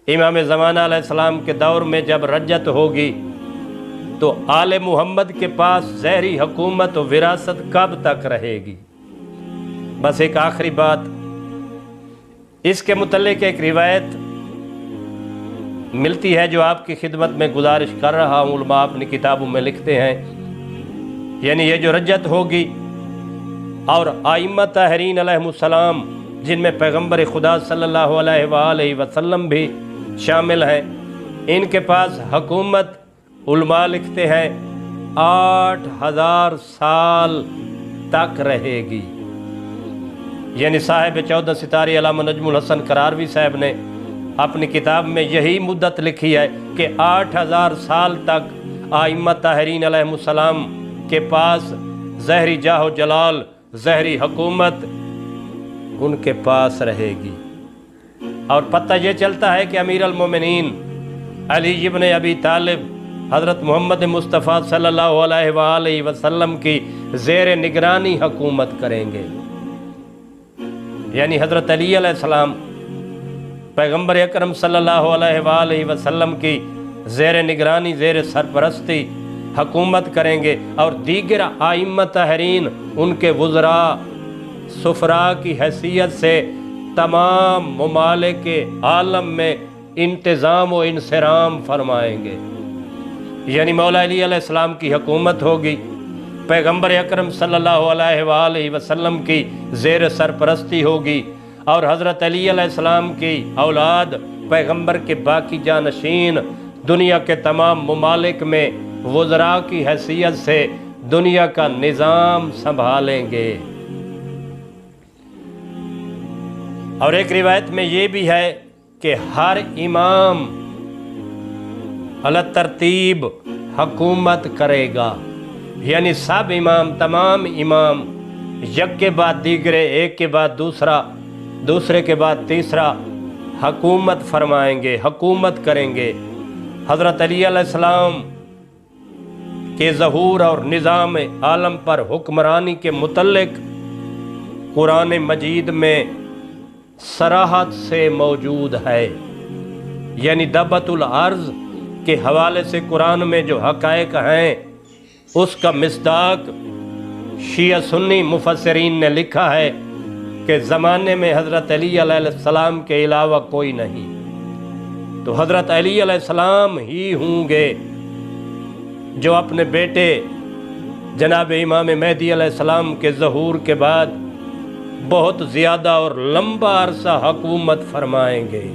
امام زمانہ علیہ السلام کے دور میں جب رجت ہوگی تو آل محمد کے پاس ظاہری حکومت و وراثت کب تک رہے گی؟ بس ایک آخری بات، اس کے متعلق ایک روایت ملتی ہے جو آپ کی خدمت میں گزارش کر رہا ہوں۔ علماء اپنی کتابوں میں لکھتے ہیں، یعنی یہ جو رجت ہوگی اور ائمہ طاہرین علیہم السلام جن میں پیغمبر خدا صلی اللہ علیہ وآلہ وسلم بھی شامل ہیں، ان کے پاس حکومت علماء لکھتے ہیں 8000 سال تک رہے گی۔ یعنی صاحب 14 ستارے علامہ نجم الحسن قراروی صاحب نے اپنی کتاب میں یہی مدت لکھی ہے کہ 8000 سال تک ائمہ طاہرین علیہم السلام کے پاس ظاہری جاہ و جلال، ظاہری حکومت ان کے پاس رہے گی۔ اور پتہ یہ چلتا ہے کہ امیر المومنین علی ابن ابی طالب حضرت محمد مصطفیٰ صلی اللہ علیہ وآلہ وسلم کی زیر نگرانی حکومت کریں گے۔ یعنی حضرت علی علیہ السلام پیغمبر اکرم صلی اللہ علیہ وآلہ وسلم کی زیر نگرانی، زیر سرپرستی حکومت کریں گے، اور دیگر ائمہ طاہرین ان کے وزراء سفراء کی حیثیت سے تمام ممالک عالم میں انتظام و انصرام فرمائیں گے۔ یعنی مولا علی علیہ السلام کی حکومت ہوگی، پیغمبر اکرم صلی اللہ علیہ وآلہ وسلم کی زیر سرپرستی ہوگی، اور حضرت علی علیہ السلام کی اولاد پیغمبر کے باقی جانشین دنیا کے تمام ممالک میں وزراء کی حیثیت سے دنیا کا نظام سنبھالیں گے۔ اور ایک روایت میں یہ بھی ہے کہ ہر امام علی ترتیب حکومت کرے گا، یعنی سب امام، تمام امام یک کے بعد دیگرے، ایک کے بعد دوسرا، دوسرے کے بعد تیسرا حکومت فرمائیں گے، حکومت کریں گے۔ حضرت علی علیہ السلام کے ظہور اور نظام عالم پر حکمرانی کے متعلق قرآن مجید میں صراحت سے موجود ہے، یعنی دبۃ الارض کے حوالے سے قرآن میں جو حقائق ہیں اس کا مصداق شیعہ سنی مفسرین نے لکھا ہے کہ زمانے میں حضرت علی علیہ السلام کے علاوہ کوئی نہیں، تو حضرت علی علیہ السلام ہی ہوں گے جو اپنے بیٹے جناب امام مہدی علیہ السلام کے ظہور کے بعد بہت زیادہ اور لمبا عرصہ حکومت فرمائیں گے۔